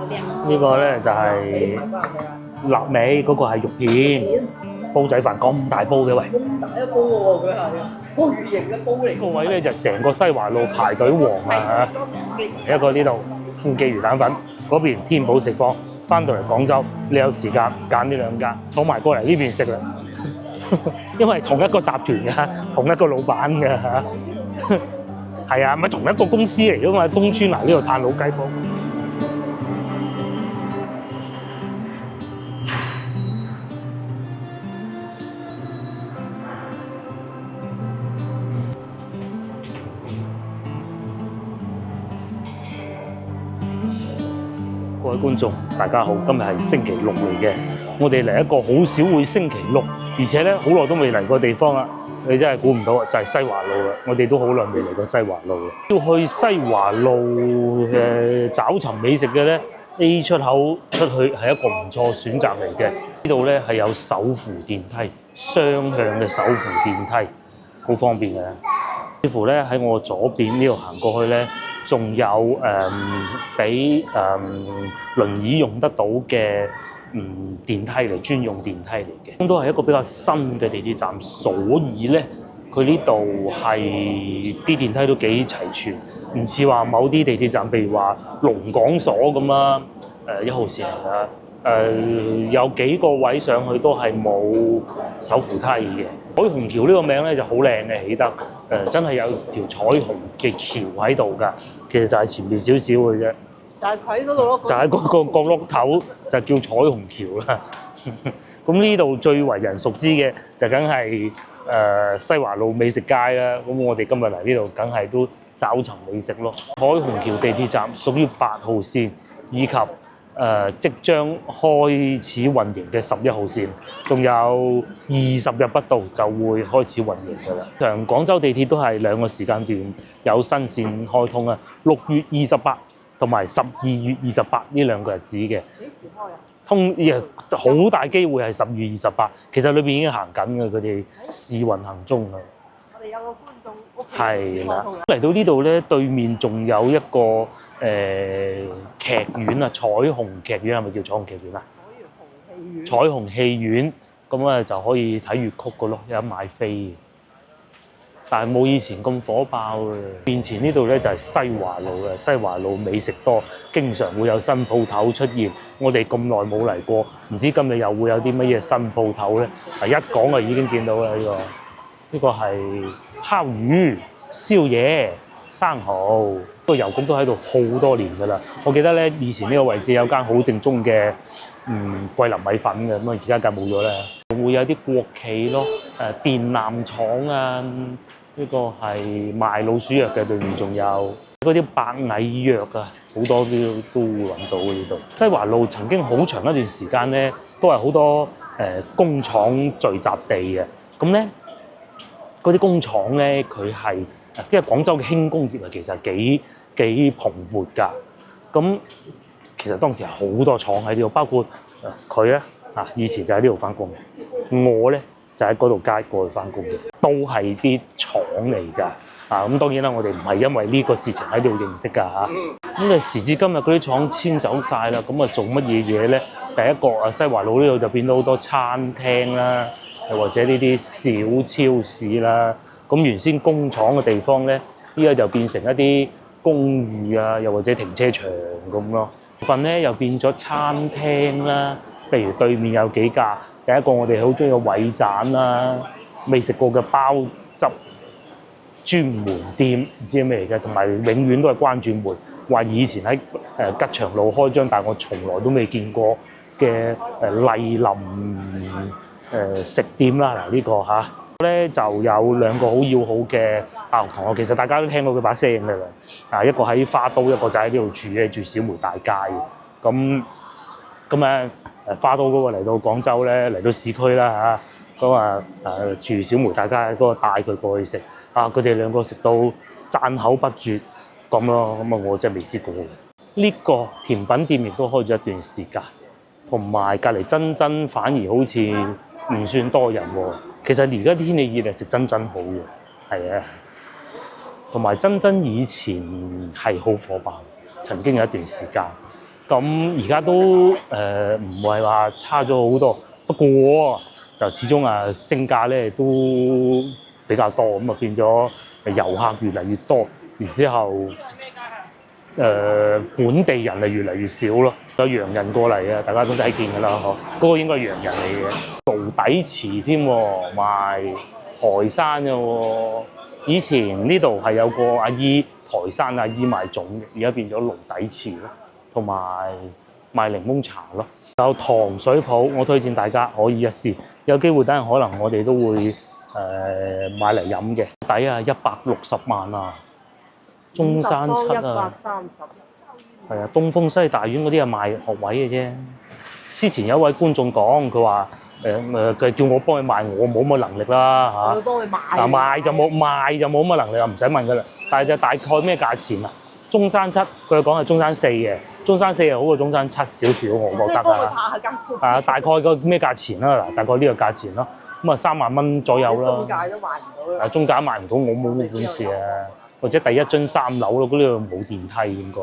呢個咧就係臘味，嗰個係肉片。煲仔飯咁大煲嘅喂，咁大一煲喎，佢係巨型嘅煲嚟。呢個位咧就成個西華路排隊旺啊嚇！一個呢度富記魚蛋粉，嗰邊天寶食坊。翻到嚟廣州，你有時間揀呢兩間，坐埋過嚟呢邊食啦。因為同一個集團嘅，同一個老闆嘅嚇。係啊，咪同一個公司嚟㗎嘛，東村嚟呢度嘆老雞煲。各位觀眾，大家好，今日係星期六嚟嘅，我哋嚟一個好少會星期六，而且咧好耐都未嚟過地方啦。你真係估唔到，就係西華路啦！我哋都好耐未嚟過西華路啦。要去西華路找尋美食嘅咧 ，A 出口出去係一個唔錯選擇嚟嘅。呢度咧係有手扶電梯，雙向嘅手扶電梯，好方便嘅。似乎咧喺我左邊呢度行過去咧，仲有俾輪椅用得到嘅電梯嚟，專用電梯嚟嘅，咁都係一個比較新嘅地鐵站，所以咧佢呢度係啲電梯都幾齊全，唔似話某啲地鐵站，譬如話龍港所咁啦，1號線嚟啦。有幾個位上去都係冇手扶梯嘅。彩虹橋呢個名咧就好靚嘅，起得真係有條彩虹嘅橋喺度㗎。其實就係前面少少嘅啫，就係喺嗰度咯。就喺嗰個角落頭就叫彩虹橋啦。咁呢度最為人熟知嘅就梗係西華路美食街啦。咁我哋今日嚟呢度梗係都找尋美食咯。彩虹橋地鐵站屬於8號線以及即將開始運營嘅11號線，仲有20日不到就會開始運營㗎啦。常廣州地鐵都係2個時間段有新線開通啊，6月28同埋12月28呢2個日子嘅。幾時開啊？好大機會係12月28，其實裏邊已經行緊嘅，佢哋試運行中啊。我哋有個觀眾屋企係啦，嚟到呢度咧，對面仲有一個劇院啊，彩虹劇院係咪叫彩虹劇院啊？彩虹戲院咁啊就可以睇粵曲嘅咯，有得買飛嘅，但係冇以前咁火爆嘅。面前呢度咧就係西華路嘅，西華路美食多，經常會有新鋪頭出現。我哋咁耐冇嚟過，唔知今日又會有啲乜嘢新鋪頭咧？一講就已經見到啦，呢個係烤魚、宵夜、生蠔。個郵局都喺度好多年㗎啦。我記得咧，以前呢個位置有間好正宗嘅桂林米粉嘅，咁啊而家梗冇咗啦。會有啲國企咯，電纜廠啊，呢個係賣老鼠藥嘅，對面仲有嗰啲白蟻藥啊，好多都會揾到呢度。西華路曾經好長一段時間咧，都係好多工廠聚集地嘅。咁咧嗰啲工廠咧，佢係因為廣州嘅輕工業啊，其實幾蓬勃㗎。咁其實當時係好多廠喺呢度，包括佢咧以前就喺呢度翻工嘅，我咧就喺嗰度街過去翻工嘅，都係啲廠嚟㗎。咁當然啦，我哋唔係因為呢個事情喺度認識㗎嚇。咁啊時至今日嗰啲廠遷走晒啦，咁啊做乜嘢咧？第一個西華路呢度就變到好多餐廳啦，又或者呢啲小超市啦。咁原先工廠嘅地方咧，依家就變成一啲公寓啊，又或者停車場咁咯。部分咧又變咗餐廳啦，譬如對面有幾家，第一個我哋好中意嘅偉盞啦，未食過嘅包汁專門店，唔知係咩嚟嘅，同埋永遠都係關住門，話以前喺吉祥路開張，但係我從來都未見過嘅麗林食店啦。嗱呢個嚇。咧就有2個好要好嘅大學同學，其實大家都聽到佢把聲嘅啦。一個喺花都，一個就喺呢度住嘅，住小梅大街嘅。咁花都嗰個嚟到廣州咧，嚟到市區啦嚇。住小梅大街嗰個帶佢過去食。佢哋2個食到讚口不絕咁咯。咁我真係未試過。呢個甜品店亦都開咗一段時間，同埋隔離珍珍反而好似唔算多人喎。其實而家天氣熱嚟食珍珍好嘅，係啊。同埋珍珍以前係好火爆，曾經有一段時間。咁而家都唔係話差咗好多，不過就始終升價咧都比較多，咁啊變咗遊客越嚟越多，然之後本地人係越嚟越少咯。有洋人過嚟啊，大家都睇見㗎啦，嗬。嗰個應該係洋人嚟嘅，爐底池添喎，賣台山嘅喎。以前呢度係有個阿姨，台山阿姨賣粽嘅，而家變咗爐底池咯，同埋賣檸檬茶咯。有糖水鋪，我推薦大家可以一試。有機會等陣可能我哋都會買嚟飲嘅。抵啊，160萬啊！中山七啊， 130。係啊，東風西大院嗰啲係賣學位嘅啫。之前有一位觀眾講，佢話佢叫我幫佢賣，我冇乜能力啦嚇。我會幫佢買。賣就冇乜能力啊，唔使問噶啦。但係就大概咩價錢啊？中山七，佢講係中山四嘅，中山四係好過中山七少少，我覺得即係幫佢啊。拍下價。大概個咩價錢啦？嗱，大概呢個價錢咯。咁啊3萬蚊左右啦。中介都賣唔到啦。中介賣唔到，我冇乜本事啊。或者第一樽3樓咯，嗰度冇電梯應該。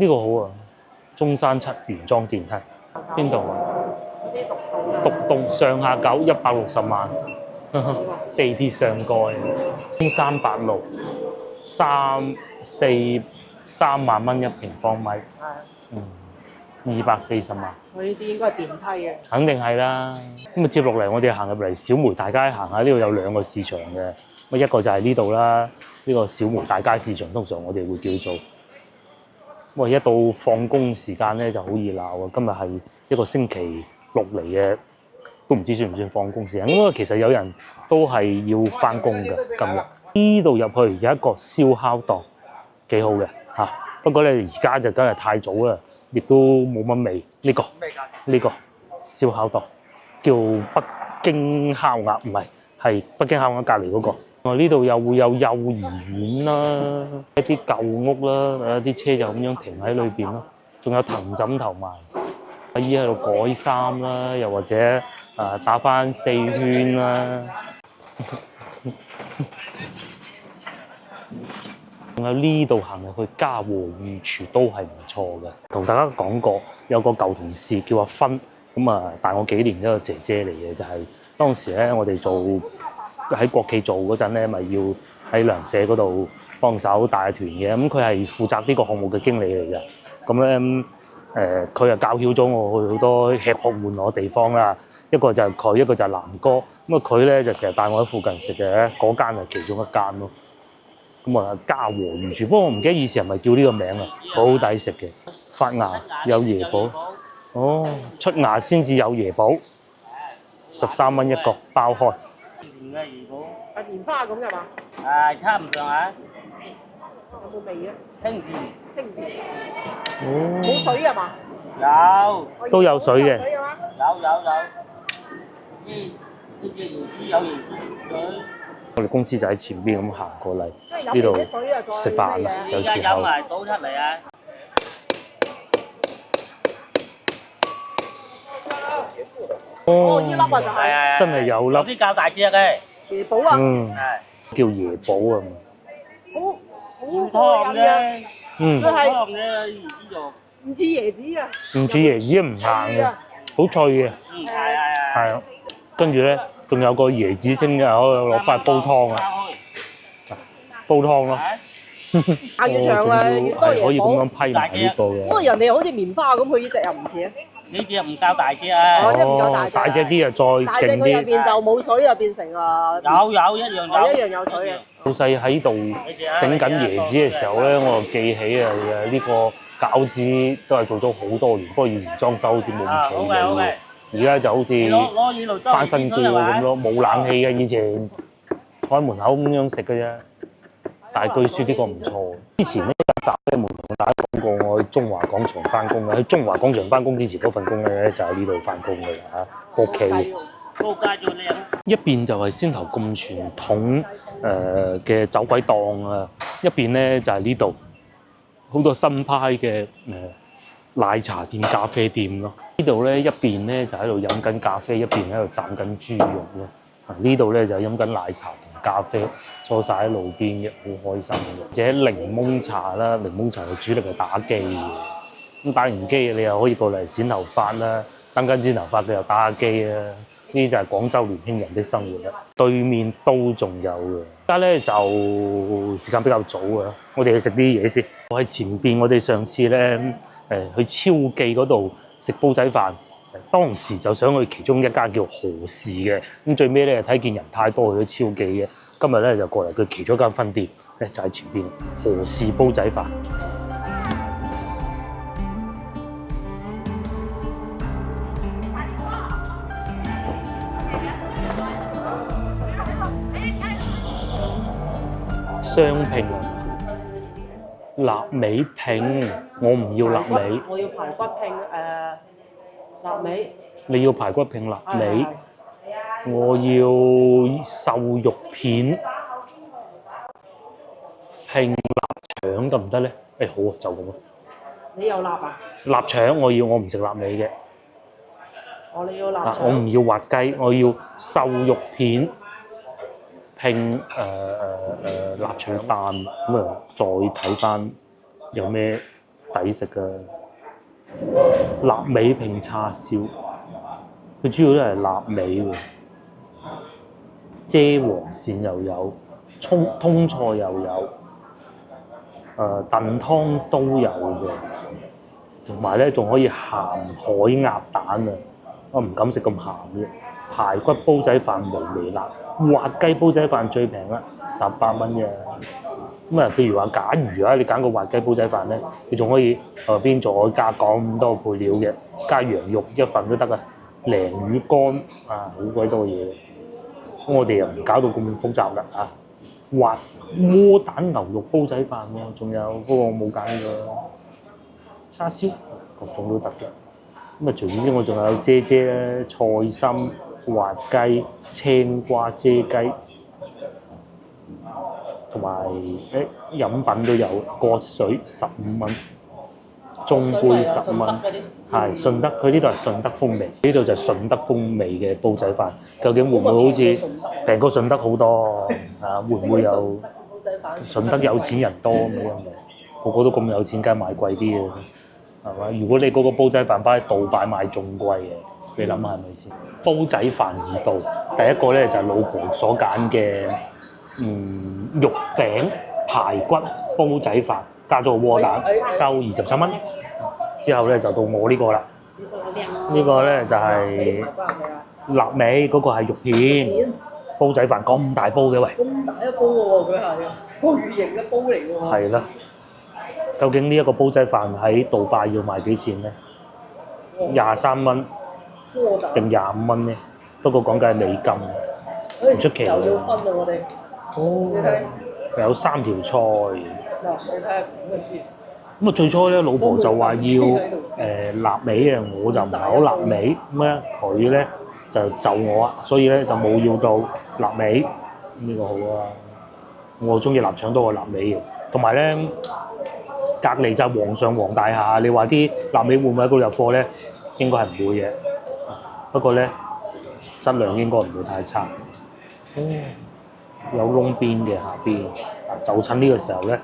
呢個好啊，中山七原裝電梯。邊度啊？獨棟上下九160萬，地鐵上蓋，中山8路3萬蚊1平方米，係。 240萬。佢呢啲應該係電梯嘅。肯定係啦。咁啊接落嚟，我哋行入嚟小梅大街行下，呢度有2個市場嘅。咁一個就係呢度啦，呢個小梅大街市場，通常我哋會叫做。咁啊一到放工時間咧就好熱鬧啊！今日係一個星期6嚟嘅，都唔知算唔算放工時間。因為其實有人都係要翻工嘅今日。呢度入去有一個燒烤檔，幾好嘅嚇。不過咧而家就梗係太早啦，亦都冇乜味。呢個燒烤檔叫北京烤鴨，唔係，係北京烤鴨隔離嗰個。呢度又會有幼兒園啦，一啲舊屋啦，有啲車就咁樣停喺裏邊咯。仲有藤枕頭賣，阿姨喺度改衫啦，又或者打返4圈啦。仲有呢度行入去嘉禾御廚都係唔錯嘅。同大家講過，有個舊同事叫阿芬，咁啊大我幾年一個姐姐嚟嘅，就係當時咧我哋喺國企做嗰陣咧，咪要喺糧社嗰度幫手帶團嘅。咁佢係負責呢個項目嘅經理嚟嘅。咁咧佢又教曉咗我去好多吃喝玩樂嘅地方啦。一個就係佢，一個就係南哥。咁啊佢咧就成日帶我喺附近食嘅，嗰間係其中一間咯。咁啊嘉禾御廚，不過我唔記得以前係咪叫呢個名啊，好抵食嘅。發芽有椰寶，哦，出芽先至有椰寶，13蚊一個包開。嘅如果係蓮花咁嘅嘛？差唔上下，有冇味啊？清甜，清甜。哦，冇水啊嘛？有都有水嘅。有，呢隻椰子有椰子水，我哋公司就喺前邊咁行過嚟呢呢度度食飯啊，有時候。有埋倒出嚟啊！哦，呢粒啊就係。真係有粒有啲較大隻嘅，椰寶啊，叫椰寶啊。好湯啫，嗯，佢係湯嘅椰子肉，唔似椰子啊，唔似椰子唔硬嘅，好脆嘅。係啊，跟住咧，仲有個椰子精嘅，可以攞翻嚟煲湯啊，煲湯咯。越長啊，越多係可以咁椰寶。樣批埋呢個不過嘅。人哋好似棉花咁，佢呢隻又唔似啊。呢隻唔夠大隻啊！哦即係唔夠大隻大隻啲啊，再大隻勁啲。佢入邊就冇水，就變成啊，有一樣有，一樣有水嘅。老細喺度整緊椰子嘅時候咧，我就記起啊呢個餃子都係做咗好多年，不過以前裝修好似冇咁企嘅，而家就好似翻新過咁咯，冇冷氣嘅以前，坐喺門口咁樣食嘅啫。但係據說呢個唔錯。之前呢一集咧冇同大家講過，我去中華廣場翻工嘅。喺中華廣場翻工之前嗰份工咧就喺呢度翻工嘅啦嚇，國企。高街最靚。一邊就係先頭咁傳統嘅走鬼檔啊，一邊咧就係呢度好多新派嘅奶茶店、咖啡店咯。呢度咧一邊咧就喺度飲緊咖啡，一邊喺度斬緊豬肉咯。呢度咧就飲緊奶茶同咖啡，坐晒喺路邊嘅，好開心嘅。或者檸檬茶啦，檸檬茶嘅主力係打機嘅，咁打完機你又可以過嚟剪頭髮啦，等緊剪頭髮佢又打下機啦。呢啲就係廣州年輕人的生活啦。對面都仲有嘅，而家咧就時間比較早啊，我哋去食啲嘢先。我喺前邊，我哋上次咧去超記嗰度食煲仔飯，當時就想去其中一家叫何氏嘅，咁最尾咧睇見人太多去咗超記嘅，今日咧就過嚟佢其中一間分店咧就喺前邊何氏煲仔飯。雙拼啊，臘味拼，我唔要臘味。我要排骨拼臘味。你要排骨拼臘味，我要瘦肉片拼臘腸得唔得咧？誒好啊，就咁啊。你有臘啊？臘腸我要，我唔食臘味嘅。你要臘腸。我唔要滑雞，我要瘦肉片。拼臘腸蛋咁啊，再睇翻有咩抵食嘅臘味拼叉燒，佢主要都係臘味喎，蔗黃鱔又有，通菜又有，燉湯都有嘅，同埋咧仲可以鹹海鴨蛋啊！我唔敢食咁鹹嘅。排骨煲仔飯無微辣，滑雞煲仔飯最平啦，18蚊啫。咁啊，譬如話，假如啊，你揀個滑雞煲仔飯咧，你仲可以邊再加咁多配料嘅，加羊肉一份都得啊，鯪魚乾啊，好鬼多嘢。咁我哋又唔搞到咁複雜啦嚇。滑窩蛋牛肉煲仔飯喎，仲有嗰個我冇揀嘅叉燒，各種都得嘅。咁啊，除此之外仲有啫咧，菜心。滑雞、青瓜啫雞，同埋飲品都有，葛水15蚊，中杯10蚊，係順德，佢呢度係順德風味，呢度就係順德風味嘅煲仔飯，究竟會唔會好似平過順德好多啊？會唔會有順德有錢人多咁樣嘅？個個都咁有錢，梗係買貴啲嘅，係嘛？如果你嗰個煲仔飯擺喺杜拜買仲貴嘅。你諗下係咪先？煲仔飯二道，第一個咧就係老婆所揀嘅，肉餅排骨煲仔飯，加咗個窩蛋，收27蚊。之後咧就到我呢個啦，呢個咧就係臘味，嗰個係肉片煲仔飯，咁大煲嘅喂，咁大一煲喎，佢係個魚形嘅煲嚟喎。係啦，究竟呢一個煲仔飯喺杜拜要賣幾錢咧？23蚊。定25蚊咧，不過講緊係美金，唔出奇。又要分啊！我哋有3條菜。嗱，你睇下咁就知。咁啊，最初咧，老婆就話要臘味啊，我就唔係好臘味，咁咧佢咧就我啊，所以咧就冇要到臘味，呢個好啊。我中意臘腸多過臘味嘅，同埋咧隔離就係皇大廈，你話啲臘味會唔會喺嗰度入貨咧？應該係唔會嘅。不過咧，質量應該唔會太差。有窿邊嘅下邊，就趁呢個時候咧，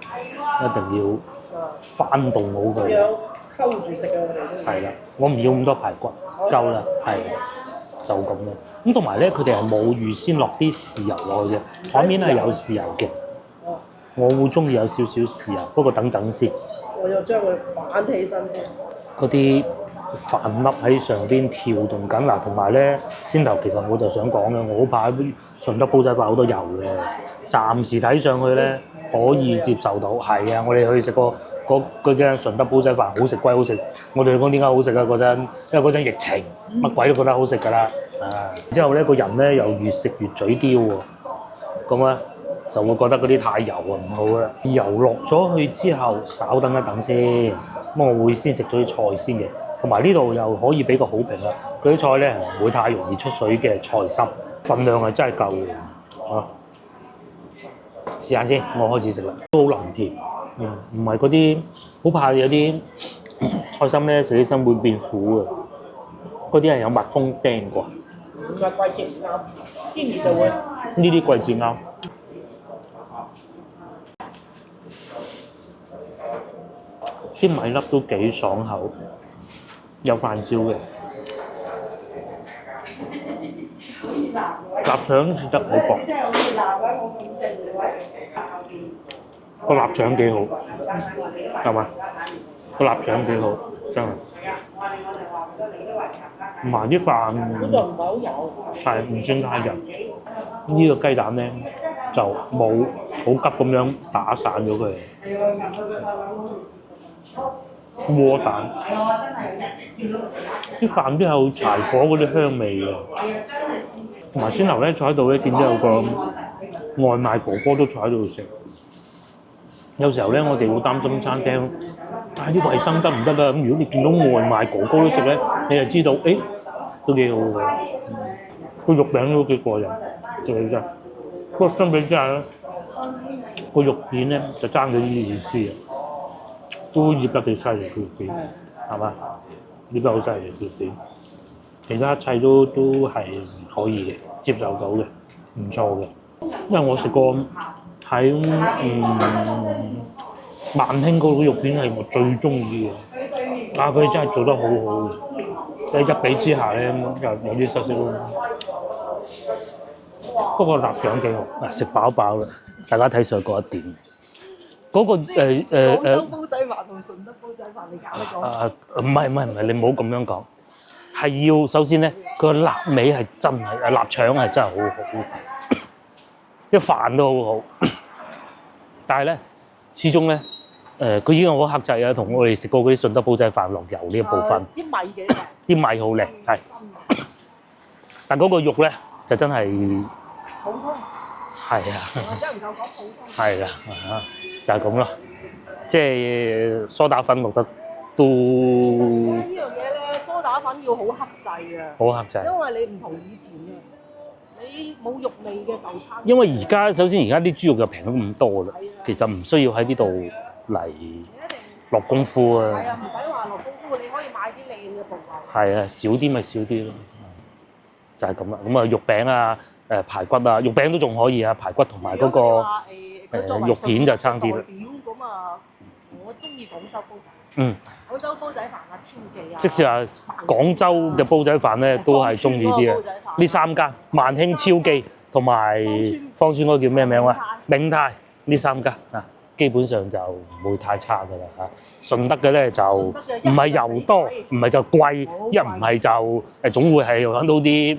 一定要翻動好佢。溝住食啊！我哋都係啦，我唔要咁多排骨，夠啦，係就咁啦。咁同埋咧，佢哋係冇預先落啲豉油落去嘅，台面係有豉油嘅。我會中意有少少豉油，不過等等先。我要將佢反起身先。嗰啲飯粒喺上邊跳動緊嗱，同埋咧先頭其實我就想講嘅，我好怕順德煲仔飯好多油嘅，暫時睇上去咧可以接受到。係啊，我哋去食過嗰間順德煲仔飯，好食歸好食，我哋講點解好食啊？嗰陣因為嗰陣疫情，乜鬼都覺得好食㗎啦。之後咧個人咧又越食越嘴刁喎，咁咧就會覺得嗰啲太油啊唔好啦。油落咗去之後，稍等一等先，咁我會先食咗啲菜先嘅。同埋呢度又可以俾個好評啦，嗰啲菜咧唔會太容易出水嘅菜心，份量係真係夠嘅。試下先，我開始食啦，都好腍甜，唔係嗰啲好怕有啲菜心咧食起身會變苦嘅，嗰啲係有蜜蜂叮過。唔係季節唔啱，天熱就會。呢啲季節啱。酸啲米粒都幾爽口，有飯焦嘅。臘腸切得好薄，個臘腸幾好，係嘛？個臘腸幾好，真係。同埋啲飯係唔算太油。呢個雞蛋咧就冇好急咁樣打散咗佢，窩蛋。啲飯都有柴火嗰啲香味嘅。同埋先頭咧坐喺度咧，見到有個外賣哥哥都坐喺度食。有時候咧，我哋會擔心餐廳啲衞生得唔得啦。咁如果你見到外賣哥哥都食咧，你就知道，都幾好嘅。個肉餅都幾過癮，真係。不過相比之下咧，個肉片咧就爭咗啲意思啊，都醃得幾犀利條片，係嘛？醃得好犀利條片。其他一切都係可以嘅，接受到嘅，唔錯嘅。因為我食過喺萬興嗰個肉片係我最中意嘅，佢真係做得好好嘅。即係一比之下咧，有啲失色咯。不過臘腸幾好，食飽飽啦。大家睇上嗰一點，嗰個廣州煲仔飯同順德煲仔飯，你搞得講？唔係，你唔好咁樣講。係要首先咧，佢個臘味係真係，臘腸係真係好好，啲飯都好好。但係咧，始終咧，佢已經好克制啊，同我哋食過嗰啲順德煲仔飯落油呢一部分。啲米幾靚？啲米好靚，係。但嗰個肉咧就真係普通。係啊。真係唔夠講普通。係啦，就係咁咯。即係梳打粉落得都。呢樣嘢咧，梳打粉要好克制啊。好克制。因為你唔同以前啊，你冇肉味嘅就餐。因為而家首先而家啲豬肉就平咗咁多啦，其實唔需要喺呢度嚟落功夫啊。係啊，唔使話落功夫，你可以買啲靚嘅部位。係啊，少啲咪少啲咯，就係咁啦。咁啊，肉餅啊，排骨啊，肉餅都仲可以啊，排骨同埋嗰個肉片就差啲啦。咁啊，我中意廣州煲仔。廣州煲仔飯啊，超記啊！即使話廣州嘅煲仔飯咧，都係中意啲啊。呢三間萬興、超記同埋芳村嗰個叫咩名啊？銘泰呢三間啊，基本上就唔會太差㗎啦嚇。順德嘅咧就唔係油多，唔係就貴，一唔係就總會係揾到啲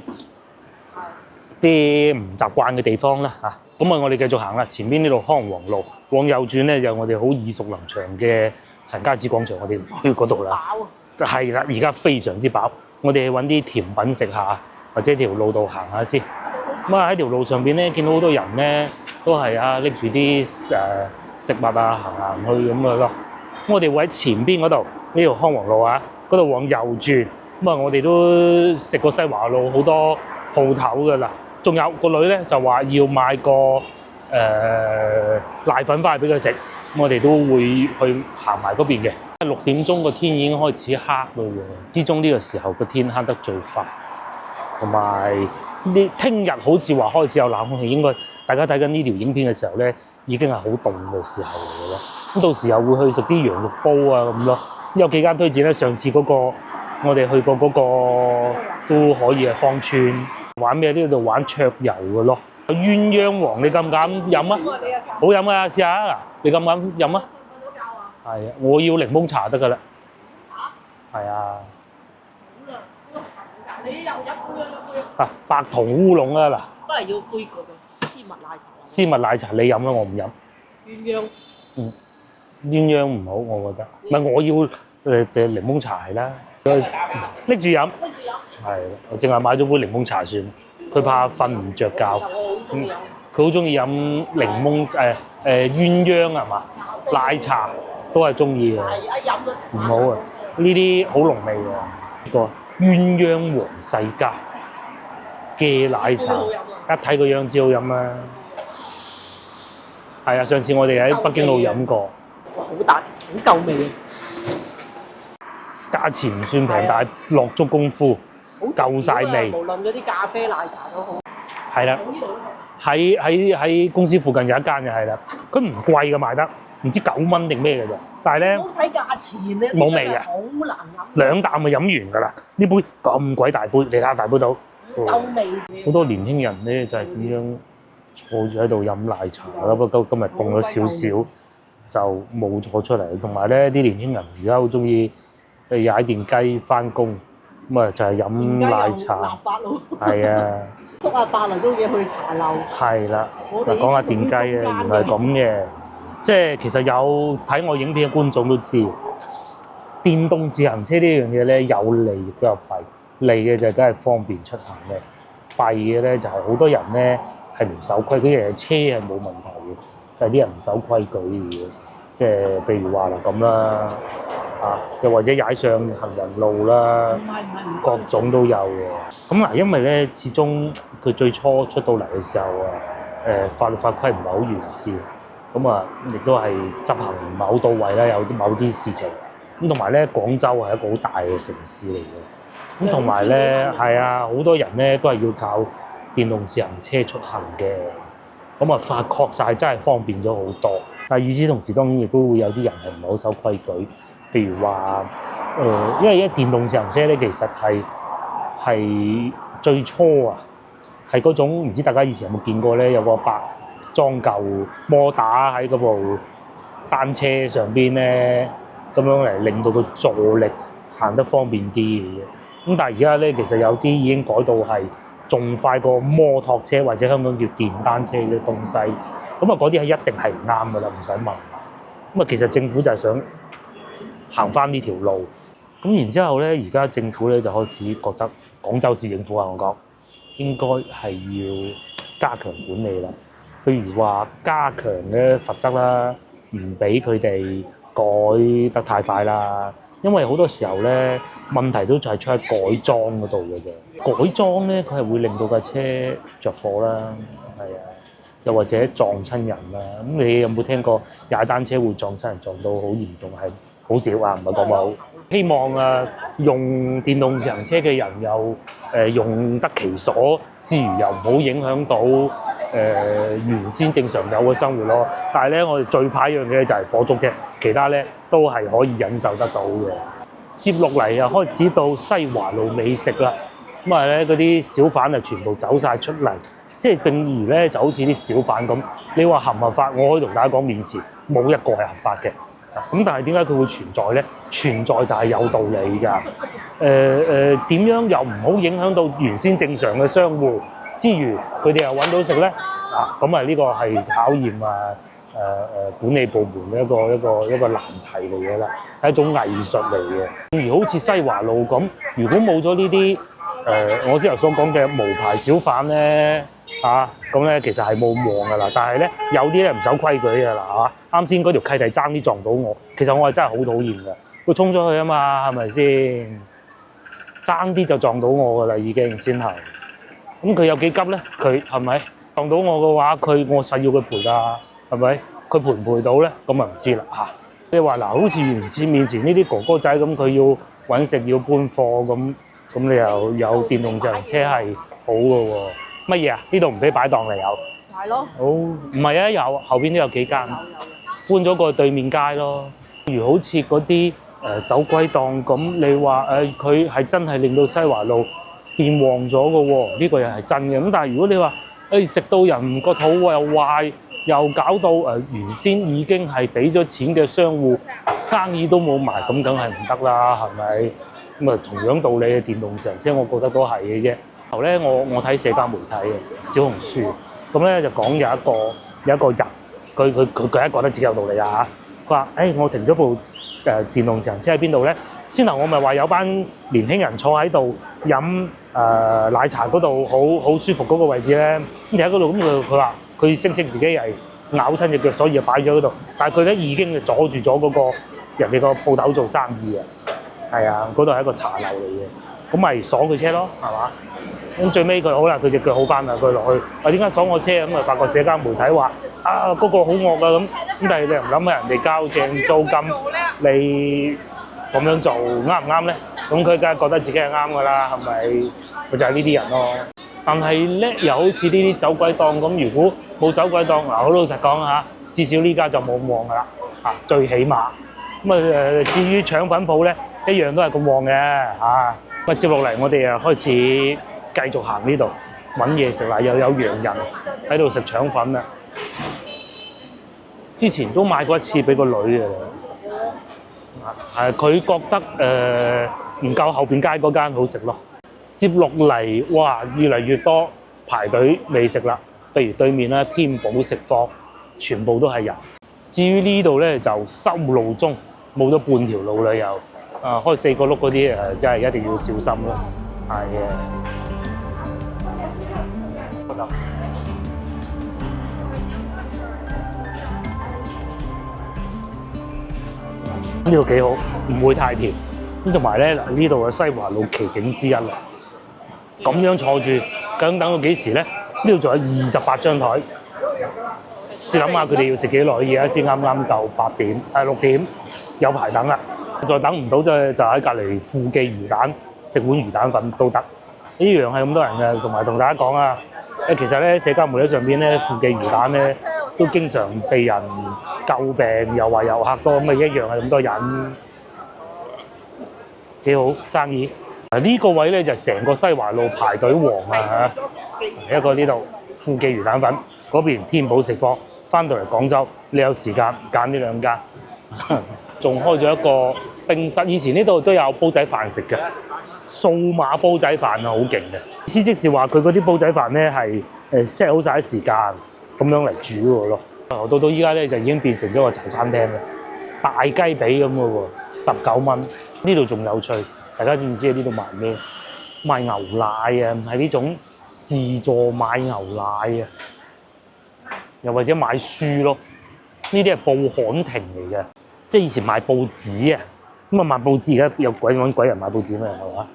唔習慣嘅地方啦嚇。咁啊，我哋繼續行啦，前邊呢度康王路，往右轉咧就我哋好耳熟能詳嘅陳家祠廣場，我哋去嗰度啦。係啦，而家非常之飽，我哋揾啲甜品食下，或者條路度行下先。咁啊喺條路上邊咧，見到好多人咧，都係拎住啲食物啊行去咁嘅咯。咁我哋會喺前邊嗰度呢條康王路啊，嗰度往右轉。咁啊，我哋都食過西華路好多鋪頭㗎啦。仲有個女咧就話要買個奶粉翻去俾佢食，我哋都會去行埋嗰邊嘅。6點鐘個天已經開始黑啦喎，之中呢個時候個天黑得最快，同埋你聽日好似話開始有冷空氣，應該大家睇緊呢條影片嘅時候咧，已經係好凍嘅時候嚟嘅咯。咁到時又會去食啲羊肉煲啊咁咯。有幾間推薦咧，上次嗰個我哋去過嗰個都可以啊，芳村。玩咩？呢度玩桌遊嘅咯，鴛鴦王你敢唔敢飲啊？好飲啊！試下嗱，你敢唔敢飲啊？係啊，我要檸檬茶得噶啦。茶？係啊。你又飲杯？白糖烏龍啊嗱。都係要杯嗰個絲襪奶茶。絲襪奶茶你飲啦，我唔飲。鴛鴦。鴛鴦唔好，我覺得。唔係我要檸檬茶係啦。拎住飲。係，我淨係買咗杯檸檬茶算。佢怕瞓唔着覺。佢好中意飲檸檬鴛鴦係嘛？奶茶都係中意嘅。唔好啊！呢啲好濃味嘅。呢個鴛鴦皇世家嘅奶茶，一睇個樣知好飲啦。係啊，上次我哋喺北京路飲過。好大，好夠味。價錢唔算平，但係落足功夫。夠晒味，無論嗰啲咖啡奶茶都好。係啦，喺公司附近有一間就係啦，佢唔貴嘅賣得，唔知9蚊定咩嘅啫，但係咧唔好睇價錢咧，冇味嘅好難飲。2啖就飲完㗎啦。呢杯咁鬼大杯，你睇下大杯到。夠味。好多年輕人咧就係咁樣坐住喺度飲奶茶啦。不過今日凍咗少少，就冇坐出嚟。同埋咧啲年輕人而家好中意踩電雞翻工，咁啊就係飲奶茶。立法咯。係啊。叔阿伯嚟都要去茶樓。係啦。我哋嗱講下電雞啊，原來係咁嘅。即係其實有睇我影片嘅觀眾都知，電動自行車呢樣嘢咧有利亦都有弊。利嘅就梗係方便出行嘅，弊嘅咧就係好多人咧係唔守規矩，嘅車係冇問題嘅，但係啲人唔守規矩嘅，即係譬如話咁啦，又或者踩上行人路啦，各種都有嘅。咁嗱，因為咧始終佢最初出到嚟嘅時候法律法規唔係好完善，咁啊亦都係執行唔係好到位啦，有某啲事情。咁同埋咧，廣州係一個好大嘅城市嚟嘅。咁同埋咧，係啊，好多人咧都係要靠電動自行車出行嘅。咁啊，確實係真係方便咗好多。但係與此同時，當然亦都會有啲人係唔係好守規矩。譬如話，因為電動自行車咧，其實係最初啊，係嗰種唔知大家以前有冇見過咧，有個伯裝舊摩打喺嗰部單車上邊咧，咁樣嚟令到個助力行得方便啲嘅啫。咁但係而家咧，其實有啲已經改到係仲快過摩托車或者香港叫電單車嘅東西。咁啊，嗰啲係一定係唔啱㗎啦，唔使問。咁啊，其實政府就係想行翻呢條路。咁然之後咧，而家政府咧就開始覺得廣州市政府啊，我講應該係要加強管理啦。譬如話加強咧罰則啦，唔俾佢哋改得太快啦。因為好多時候咧，問題都就係出喺改裝嗰度嘅啫。改裝咧，佢係會令到架車着火啦，係啊，又或者撞親人啦。咁你有冇聽過踩單車會撞親人，撞到好嚴重？係好少啊，唔係講冇。希望用電動自行車嘅人又用得其所之餘，又唔好影響到原先正常有嘅生活咯。但係咧，我哋最怕一樣嘢就係火燭嘅，其他咧都係可以忍受得到嘅。接落嚟又開始到西華路美食啦，咁啊咧嗰啲小販就全部走晒出嚟，即係並而咧就好似啲小販咁。你話合唔合法？我可以同大家講，面前冇一個係合法嘅。咁但係點解佢會存在咧？存在就係有道理㗎。點樣又唔好影響到原先正常嘅商戶之餘，佢哋又揾到食咧？咁啊呢個係考驗管理部門嘅一個難題嚟嘅啦，係一種藝術嚟嘅。正如好似西華路咁，如果冇咗呢啲我之前所講嘅無牌小販咧，咁咧其實係冇望㗎啦。但係咧有啲咧唔守規矩㗎啦，啱先嗰條契弟爭啲撞到我，其實我係真係好討厭㗎。佢衝咗去啊嘛，係咪先？爭啲就撞到我㗎啦，已經先係。咁佢有幾急咧？佢係咪撞到我嘅話，我實要佢賠㗎，係咪？佢賠唔賠到咧？咁啊唔知啦嚇。你話嗱，好似面前呢啲哥哥仔咁，佢要揾食要搬貨咁你又有電動自行車係好嘅喎。乜嘢啊？呢度唔俾擺檔嚟有？係咯。好，唔係啊，有後邊都有幾間。搬咗過去對面街咯。例如好似嗰啲走鬼檔咁，你話佢係真係令到西華路變旺咗嘅喎，呢個又係真嘅。咁但係如果你話食到人個肚又壞，又搞到原先已經係俾咗錢嘅商戶生意都冇埋，咁梗係唔得啦，係咪？咁啊同樣道理嘅電動自行車，我覺得都係嘅啫。後咧我睇社交媒體嘅小紅書，咁咧就講有一個人，佢梗係覺得自己有道理啊嚇。佢話：我停咗部電動自行車喺邊度咧？先頭我咪話有班年輕人坐喺度飲奶茶嗰度好舒服嗰個位置咧。咁喺嗰度，咁佢話佢聲稱自己係咬親隻腳，所以就擺咗嗰度。但係佢咧已經阻住咗嗰個人哋個鋪頭做生意啊。係啊，嗰度係一個茶樓嚟嘅，咁咪鎖佢車咯，係嘛？咁最尾佢好啦，佢隻腳好翻啦，佢落去點解鎖我車？咁啊發覺社交媒體話嗰個好惡啊咁但係你唔諗下人哋交正租金，你咁樣做啱唔啱咧？咁佢梗係覺得自己係啱㗎啦，係咪？佢就係呢啲人咯。但係咧，又好似呢啲走鬼檔咁，如果冇走鬼檔，好老實講嚇，至少呢家就冇咁旺㗎啦，最起碼。至於腸粉鋪咧，一樣都係咁旺嘅嚇。咁接落嚟，我哋啊開始繼續行呢度揾嘢食啦，又有洋人喺度食腸粉啦。之前都買過一次俾個女嘅，係佢覺得唔夠後邊街嗰間好食咯。接落嚟，哇，越嚟越多排隊美食啦。譬如對面啦，天寶食坊，全部都係人。至於呢度咧就修路中，冇咗半條路啦又。開4個轆嗰啲真係一定要小心咯。係嘅。呢度幾好，唔會太甜。咁同埋咧，呢度嘅西華路奇景之一啦。咁樣坐住，究竟等到幾時咧？呢度仲有28張台。試諗下佢哋要食幾耐嘢啊？先啱啱夠6點有排等啦。再等唔到就喺隔離富記魚蛋食碗魚蛋粉都得。呢樣係咁多人嘅，同大家講啊，其實咧社交媒體上邊咧富記魚蛋咧都經常被人詬病，又話遊客多，咁啊一樣係咁多人。幾好生意。呢個位咧就成個西華路排隊旺啊嚇！一個呢度富記魚蛋粉，嗰邊天寶食坊。翻到嚟廣州，你有時間揀呢兩間，仲開咗一個冰室。以前呢度都有煲仔飯食嘅，數碼煲仔飯啊，好勁嘅。意思即是話佢嗰啲煲仔飯咧係set 好晒時間咁樣嚟煮嘅咯。到依家咧就已經變成咗個茶餐廳啦，大雞髀咁嘅喎，19蚊。呢度仲有趣，大家知唔知呢度賣咩？賣牛奶啊，係呢種自助買牛奶啊。又或者買書咯，呢啲係報刊亭嚟嘅，即係以前賣報紙啊，咁啊賣報紙而家有鬼人買報紙咩係嘛？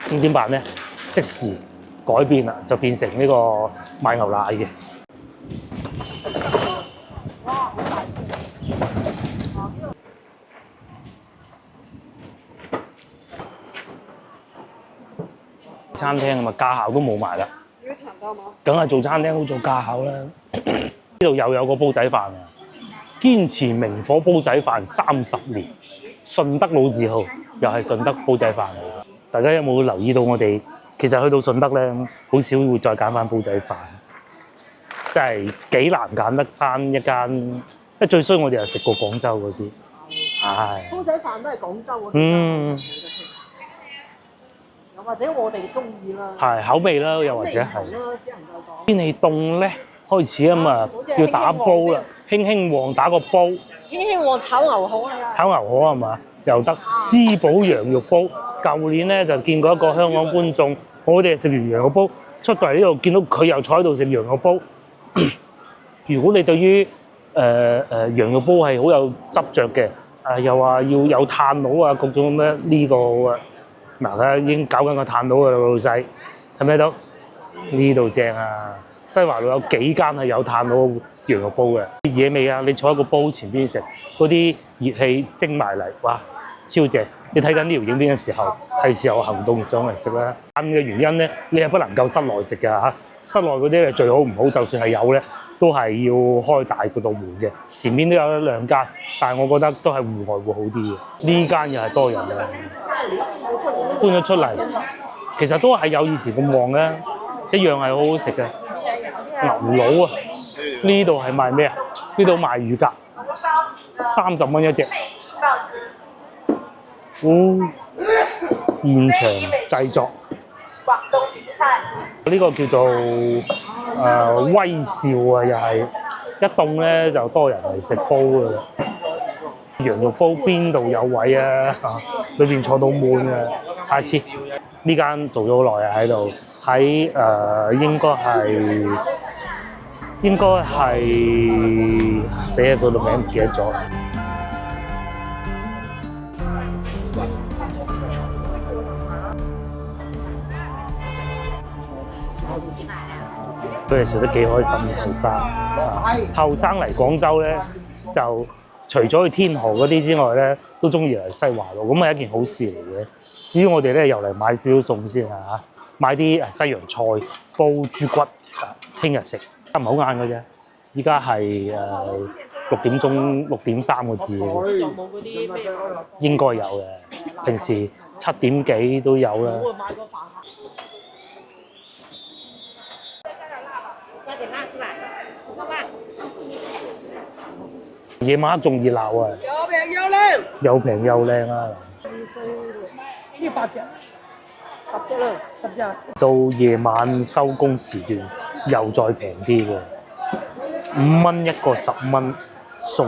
咁點辦咧？即時改變啦，就變成呢個賣牛奶嘅。餐廳啊嘛，駕校都冇埋啦。梗係做餐廳好做駕校啦。呢度又有個煲仔飯啊！堅持明火煲仔飯30年，順德老字號，又係順德煲仔飯嚟。大家有冇留意到我哋其實去到順德咧，好少會再揀翻煲仔飯，真係幾難揀得翻一間。因為最衰我哋又食過廣州嗰啲，唉。煲仔飯都係廣州嗰啲。又或者我哋中意啦，係口味啦，又或者係天氣凍咧，開始啊嘛，要打煲啦，興興旺打個煲，興興旺炒牛河啊，炒牛河係嘛，又得滋寶羊肉煲。舊年咧就見過一個香港觀眾，我哋食完羊肉煲出到嚟呢度，見到佢又坐喺度食羊肉煲。如果你對於羊肉煲係好有執着嘅，又話要有炭爐啊，各種咁樣呢個好啊。嗱，佢已經搞緊個炭爐嘅老細，睇唔睇到？呢度正啊！西華路有幾間係有炭爐羊肉煲嘅，野味啊！你坐喺個煲前邊食，嗰啲熱氣蒸埋嚟，哇，超正！你睇緊呢條影片嘅時候，係時候行動上嚟食啦。炭嘅原因咧，你係不能夠室內食嘅嚇，室內嗰啲咧最好唔好，就算係有咧，都係要開大嗰道門嘅。前面都有2間，但係我覺得都係戶外會好啲嘅。呢間又係多人嘅。搬咗出嚟，其實都係有以前咁旺嘅，一樣係好好食嘅。牛腦啊，呢度係賣咩啊？呢度賣乳鴿，30蚊一隻。現場製作。呢個叫做威少啊，又係一凍咧就多人嚟食煲嘅。羊肉煲邊度有位啊？裏邊坐到滿啊！下次呢間做咗好耐啊，喺度喺應該係寫佢個名唔記得咗。佢哋食得幾開心嘅後生，後生嚟廣州咧就除咗去天河嗰啲之外咧，都中意嚟西華路，咁係一件好事嚟嘅。至於我哋咧，又嚟買少少餸先啊嚇，買啲西洋菜煲豬骨，聽日食，唔好晏嘅啫。依家係6點3個字嘅，仲冇嗰啲咩？應該有嘅。平時7點幾都有啦。我會買個飯盒。加點辣是吧？好辣。夜晚黑仲熱鬧啊！有平有靚。又平又靚啊！呢8隻，10隻啦，10隻。到夜晚收工時段又再平啲嘅，5蚊一個，10蚊送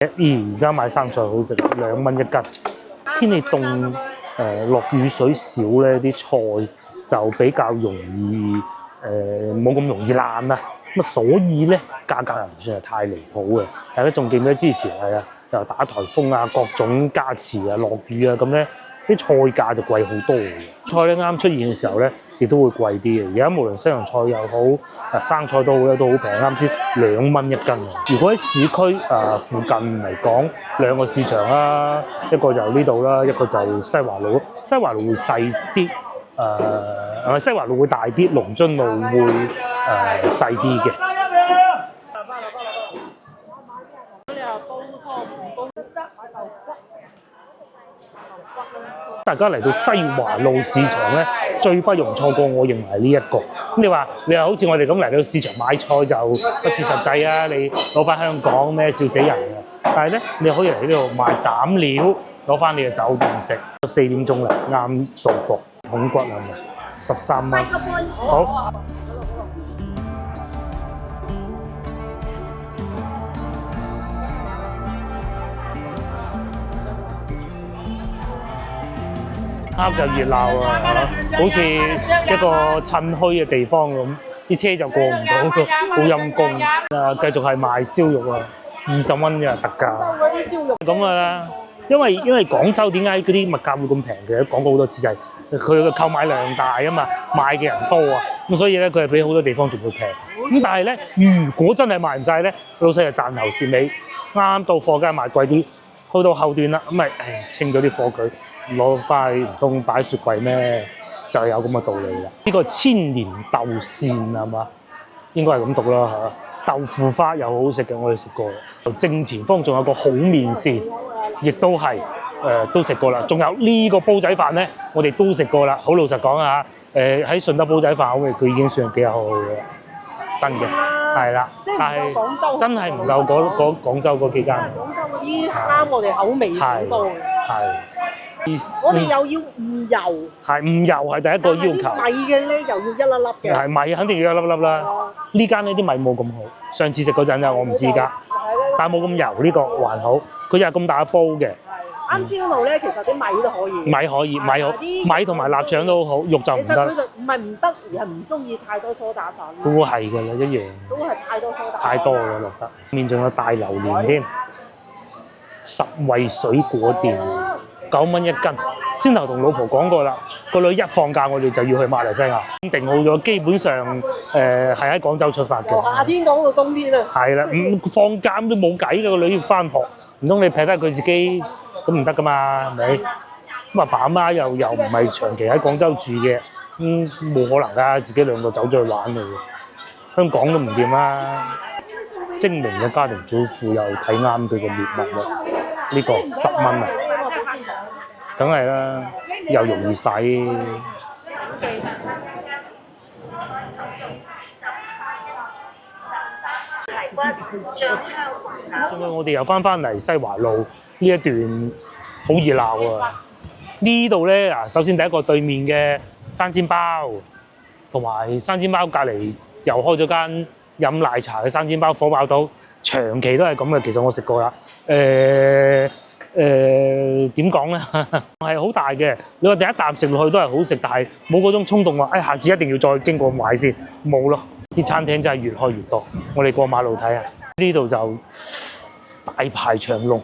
2。而家買生菜好食，2蚊一斤。天氣凍，落雨水少咧，啲菜就比較容易冇咁容易爛啦。咁啊，所以咧價格又唔算係太離譜嘅。大家仲記唔記得之前係啊，又打颱風啊，各種加持啊，落雨啊，咁咧啲菜價就貴好多嘅。菜咧啱出現嘅時候咧，亦都會貴啲嘅。而家無論西洋菜又好，生菜都好咧，都好平。啱先2蚊一斤啊！如果喺市區附近嚟講，兩個市場啦，一個就呢度啦，一個就西華路。西華路會細啲，西華路會大啲，龍津路會細啲嘅。你話煲湯唔煲汁買豆骨，大家嚟到西華路市場咧，最不容錯過，我認為係呢一個。咁你話好似我哋咁嚟到市場買菜就不切實際啊！你攞翻香港咩笑死人啊！但係咧，你可以嚟呢度買斬料，攞翻你嘅酒店食。4點鐘啦，啱到貨，筒骨係咪13蚊？好。啱就熱鬧啊，好似一個趁墟嘅地方咁，啲車就過唔到，好陰公。繼續係賣燒肉啊，20蚊嘅特價。嗰啲燒肉咁啊，因為廣州點解嗰啲物價會咁平嘅？講過好多次就係佢嘅購買量大啊嘛，買嘅人多啊，咁所以咧佢係比好多地方仲會平。咁但係咧，如果真係賣唔晒咧，老細就賺頭蝕尾，啱到貨梗係賣貴啲，去到後段啦，咁咪清咗啲貨佢。攞翻去唔通擺雪櫃咩？就係有咁嘅道理啦。呢個千年豆線係嘛？應該係咁讀啦嚇。豆腐花又好好食嘅，我哋食過。正前方仲有個好麵線，亦都係都食過啦。仲有呢個煲仔飯咧，我哋都食過啦。好老實講啊，喺順德煲仔飯，我哋佢已經算係幾好嘅，真嘅係啦。但係真係唔夠廣州嗰幾間。廣州嗰啲啱我哋口味好多嘅。係。我哋又要唔油，係唔油係第一個要求。米嘅咧又要一粒粒嘅。係米肯定要一粒粒啦。呢間呢啲米冇咁好，上次食嗰陣就我唔知㗎，但係冇咁油呢個還好，佢又係咁大個煲嘅。啱先嗰度咧，其實啲米都可以。米可以，米同埋臘腸都好，肉就唔得。其實佢就唔係唔得，而係唔中意太多梳打粉。都係㗎啦，一樣。都係太多梳打。太多啦落得。面仲有大榴蓮添，10味水果店。9蚊一斤，先頭同老婆講過啦，個女一放假我哋就要去馬來西亞，定好咗，基本上係喺廣州出發嘅。夏天講到冬天啊！係啦，放假都冇計㗎，個女要翻學，唔通你劈低佢自己咁唔得㗎嘛，係咪？咁阿爸阿媽又唔係長期喺廣州住嘅，冇可能㗎，自己兩個走咗去玩㗎喎。香港都唔掂啦，精明嘅家庭主婦又睇啱佢嘅獵物啦，呢個10蚊啊！梗係啦，又容易洗。仲有我哋又翻嚟西華路呢一段好熱鬧啊！呢度咧嗱，首先第一個對面嘅生煎包，同埋生煎包隔離又開咗間飲奶茶嘅生煎包，火爆到長期都係咁嘅。其實我食過啦，點講咧，係好大嘅。你話第一啖食落去都係好食，但係冇嗰種衝動話，下次一定要再經過買先，冇咯。啲餐廳真係越開越多。我哋過馬路睇下，呢度就大排長龍。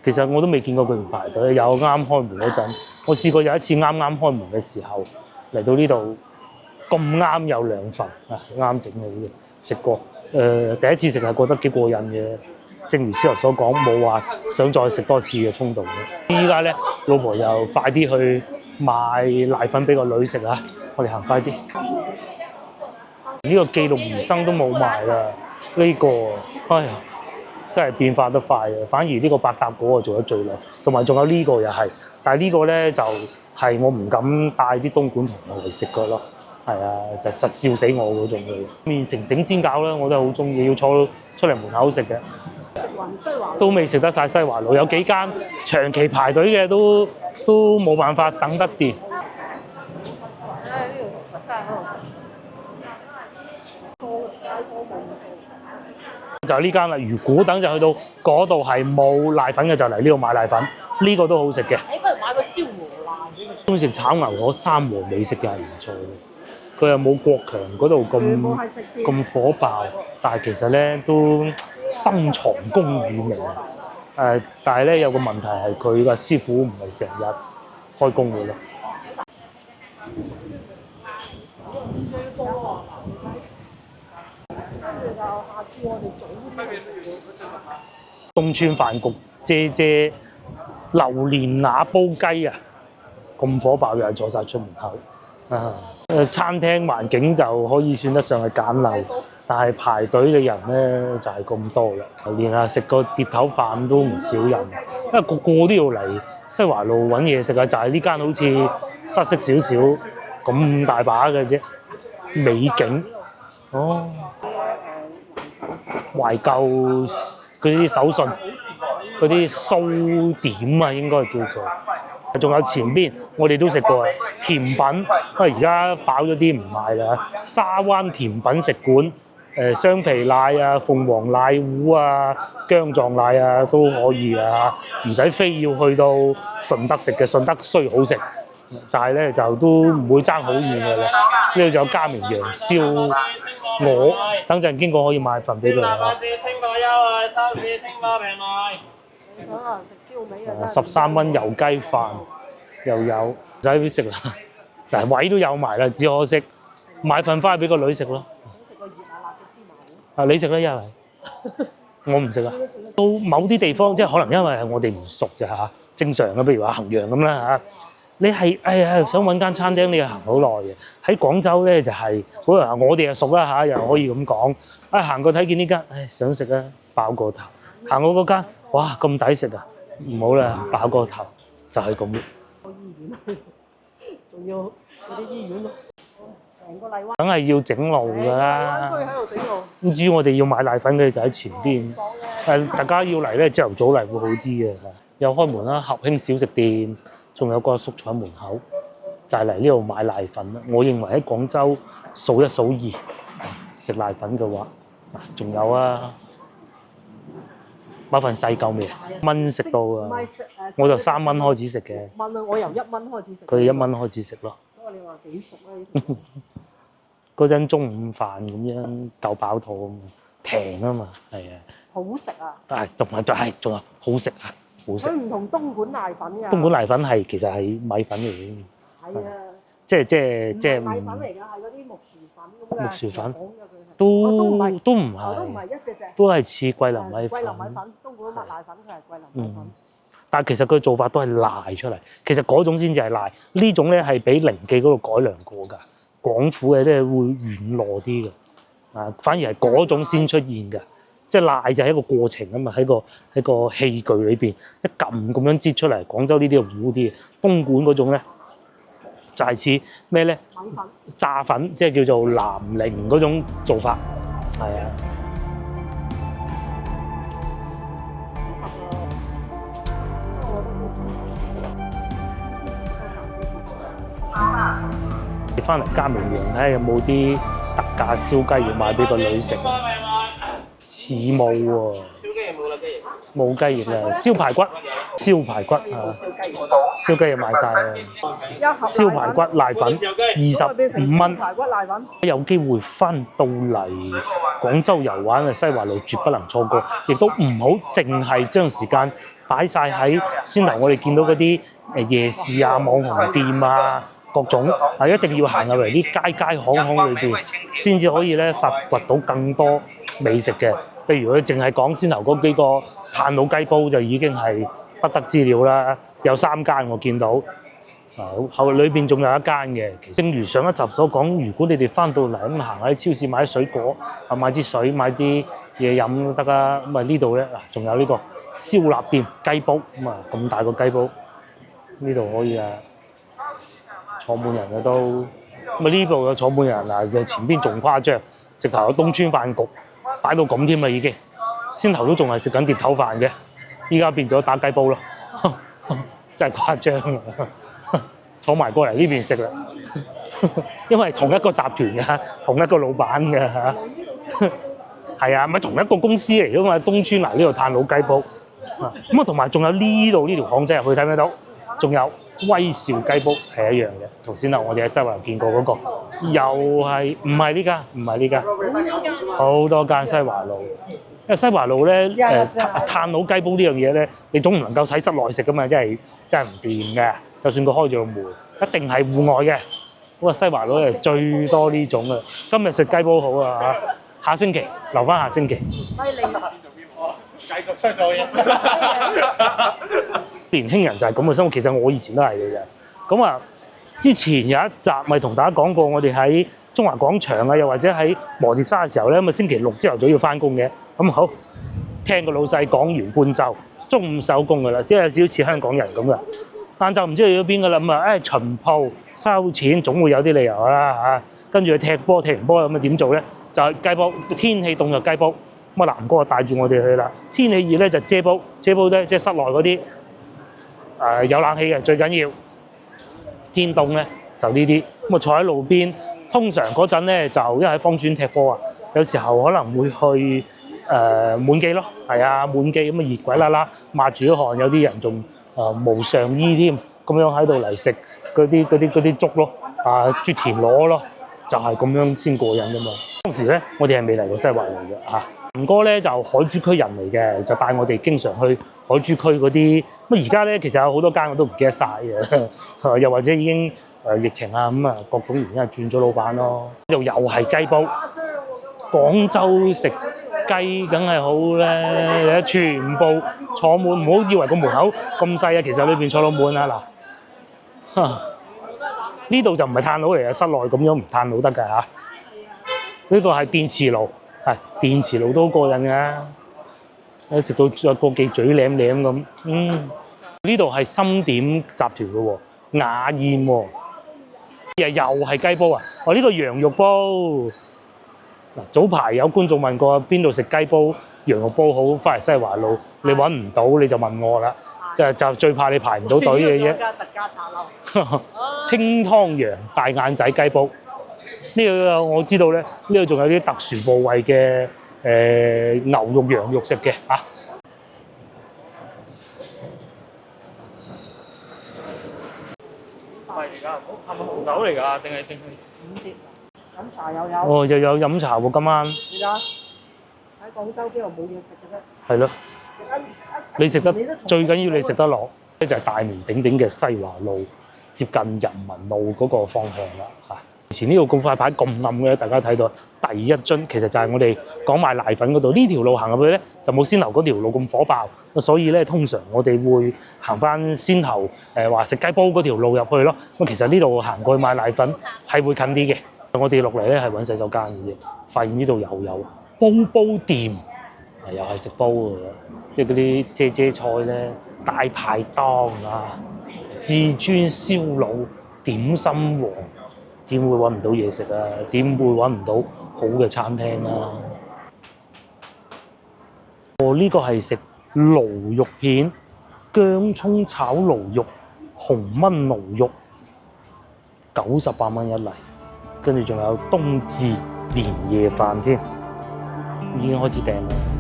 其實我都未見過佢唔排隊，有啱開門嗰陣，我試過有一次啱開門嘅時候嚟到呢度，咁啱有2份啊，啱整好嘅，食過。第一次食係覺得幾過癮嘅。正如司徒所講，冇話想再食多次嘅衝動嘅。依家咧，老婆又快啲去買奶粉俾個女食啊！我哋行快啲。呢個記錄魚生都冇賣啦，呢個，哎呀，真係變化得快嘅。反而呢個百搭嗰個做得最耐，同埋仲有呢個又係，但係呢個咧就係我唔敢帶啲東莞同學嚟食嘅咯。係啊，就實笑死我嗰種嘅。麵城醒煎餃咧，我都係好中意，要坐出嚟門口食嘅。都未食得晒西華路，有幾間長期排隊嘅都冇辦法等得掂。就係呢間啦，如果等就去到嗰度係冇瀨粉嘅，就嚟呢度買瀨粉，呢個都好食嘅。你不如買個燒鵝瀨。中意食炒牛河三和美食嘅係唔錯嘅，佢又冇國強嗰度咁火爆，但係其實咧都深藏功與名。但係咧有個問題係佢個師傅唔係成日開工嘅咯。東川飯局姐榴蓮鴨煲雞啊，咁火爆又係坐晒出門口啊！餐廳環境就可以算得上係簡陋，但係排隊嘅人咧就係咁多啦。連啊食個碟頭飯都唔少人，因為個個都要嚟西華路揾嘢食啊！就係呢間好似失色少少咁大把嘅啫，美景哦。懷舊嗰啲手信，嗰啲酥點啊，應該叫做。仲有前邊我哋都食過甜品，不過而家飽咗啲唔賣啦。沙灣甜品食館，雙皮奶啊、鳳凰奶糊啊、薑撞奶啊都可以啊，唔使非要去到順德食嘅，順德雖好食，但係咧就都唔會爭好遠嘅啦。呢度仲有嘉明羊燒鵝，等陣經過可以買份俾佢啊。你想啊食燒味啊？13蚊油雞飯又有，唔使食啦。但係位都有埋啦，只可惜買份翻去俾個女食咯。食個熱辣辣嘅芝麻糊。你食啦，一係我唔食啊。到某啲地方，即係可能因為係我哋唔熟啫嚇，正常嘅，譬如話衡陽咁啦嚇。你係想揾間餐廳，你要行好耐嘅。喺廣州咧就係，可能我哋又熟啦嚇，又可以咁講。行過睇見呢間，想食啊，爆個頭。行過嗰間，哇咁抵食啊！唔好啦，爆個頭就係咁。醫院，仲要嗰啲醫院，成個荔灣。梗係要整路㗎啦。區喺度整路。咁至於我哋要買瀨粉嘅就喺前邊。大家要嚟咧，朝頭早嚟會好啲嘅。又開門啦，合興小食店，仲有個叔坐喺門口，就係嚟呢度買瀨粉啦。我認為喺廣州數一數二食瀨粉嘅話，仲有啊。買份細嚿未啊？蚊食到啊！我就3蚊開始食嘅。蚊啊！我由1蚊開始食。佢哋1蚊開始食咯。不過你話幾熟啊？嗰陣中午飯咁樣夠飽肚啊嘛，平啊嘛，係啊。好食啊！同埋仲有好食啊，好食。佢唔同東莞瀨粉㗎。東莞瀨粉其實係米粉嚟嘅。係啊。即唔係米粉嚟㗎，係嗰啲木薯粉咁嘅。木薯粉。都唔係，都唔係一隻，都係似桂林米粉。桂林米粉，東莞麥瀨粉佢係桂林米粉。但係其實佢做法都係瀨出嚟，其實嗰種先至係瀨，呢種咧係俾寧記嗰度改良過㗎。廣府嘅咧會軟糯啲嘅，反而係嗰種先出現嘅。即係瀨就係一個過程啊嘛，喺個器具裏邊一撳咁樣擠出嚟。廣州呢啲就糊啲嘅，東莞嗰種咧就係似咩咧？米粉炸粉，即係叫做南寧嗰種做法，係啊。翻嚟嘉明羊睇下有冇啲特價燒雞要買俾個女食，似冇喎。冇雞翼啊！燒排骨啊！燒雞翼賣晒啦。燒排骨瀨粉25蚊。排骨瀨粉。有機會翻到嚟廣州遊玩嘅西華路，絕不能錯過，亦都唔好淨係將時間擺晒喺先頭我哋見到嗰啲夜市啊、網紅店啊。各種一定要行入嚟啲街巷裏邊，先至可以咧發掘到更多美食嘅。譬如佢淨係講先頭嗰幾個炭佬雞煲就已經係不得之了啦。有3間我見到，後裏邊仲有一間嘅。正如上一集所講，如果你哋翻到嚟咁行喺超市買啲水果，買支水、買啲嘢飲都得啦。咁啊呢度咧嗱，仲有呢個燒臘店雞煲，咁大個雞煲，呢度可以坐滿人嘅都。咁呢度有坐滿人嗱，前邊仲誇張，直頭有東村飯局擺到咁添啦已經。先頭都仲係食緊碟頭飯嘅，依家變咗打雞煲咯，真係誇張啊！坐埋過嚟呢邊食啦，因為同一個集團嘅，同一個老闆嘅嚇，係啊，咪同一個公司嚟噶嘛，東村嚟呢度炭佬雞煲，咁啊同埋仲有呢度呢條巷仔入去睇唔睇到？仲有威少雞煲係一樣嘅，頭先我哋喺西華見過嗰個，又係唔係呢間？唔係呢間，好多間西華路。因為西華路咧炭佬雞煲呢樣嘢咧，你總唔能夠喺室內食噶嘛，真係唔掂嘅。就算佢開咗個門，一定係戶外嘅。咁啊，西華路係最多呢種嘅。今日食雞煲好啊嚇，下星期留翻下星期。繼續出咗嘢。年輕人就係咁嘅生活，其實我以前都係嘅啫。咁啊，之前有一集咪同大家講過，我哋喺中華廣場啊，又或者喺磨碟沙嘅時候咧，咁啊星期六朝頭早要翻工嘅。咁好，聽個老細講完半晝，中午收工噶啦，即係有少少似香港人咁噶。晏晝唔知去咗邊噶啦，咁啊，巡鋪收錢，總會有啲理由啦嚇。跟住去踢波，踢完波咁啊點做咧？就係雞煲。天氣凍就雞煲。咁啊南哥帶住我哋去啦。天氣熱咧就遮煲，遮煲咧即係室內嗰啲有冷氣嘅最緊要。天凍咧就呢啲。咁啊坐喺路邊，通常嗰陣咧就因為喺芳村踢波啊，有時候可能會去滿記咯，係啊滿記咁啊熱鬼啦啦，抹住啲汗，有啲人仲無上衣添，咁樣喺度嚟食嗰啲粥咯，啜田螺咯，就係咁樣先過癮㗎嘛。當時咧我哋係未嚟過西華路嘅嚇，吳哥咧就海珠區人嚟嘅，就帶我哋經常去海珠區嗰啲。咁而家咧其實有好多間我都唔記得晒嘅，又或者已經疫情啊咁啊各種原因係轉咗老闆咯。又係雞煲，廣州食雞梗係好咧，全部坐滿，唔好以為個門口咁細啊，其實裏邊坐到滿啊嗱。呢度就唔係炭佬嚟嘅，室內咁樣唔炭佬得㗎嚇。呢個係電磁爐，係電磁爐都過癮㗎，食到個記嘴舐舐咁。呢度係深點集團嘅喎，雅宴喎，又係雞煲啊！呢個羊肉煲。嗱，早排有觀眾問過邊度食雞煲、羊肉煲好，翻嚟西華路，你揾唔到你就問我啦，就最怕你排唔到隊嘅啫。特價茶樓，清湯羊大眼仔雞煲，呢個我知道咧，呢度仲有啲特殊部位嘅牛肉、羊肉食嘅嚇。係嚟㗎，係咪紅酒嚟㗎？定係5折。飲茶又有，又有飲茶喎今晚。係啊，喺廣州邊度冇嘢食嘅啫。係咯，你食得最緊要你食得落，咧就係大名鼎鼎嘅西華路，接近人民路嗰個方向啦嚇。以前呢度咁塊牌咁暗嘅，大家睇到第一樽其實就係我哋講賣奶粉嗰度。呢條路行入去咧就冇先頭嗰條路咁火爆，所以咧通常我哋會行翻先頭話食雞煲嗰條路入去咯。咁其實呢度行過去買奶粉係會近啲嘅。我哋落嚟咧係揾洗手間嘅啫，發現呢度又有煲煲店，又係食煲嘅，即係嗰啲姐菜咧、大排檔啊、至尊燒腦、點心王，點會揾唔到嘢食啊？點會揾唔到好嘅餐廳啊？呢個係食驢肉片、薑葱炒驢肉、紅燜驢肉，98蚊一例。跟住仲有冬至年夜飯添，已經開始訂啦。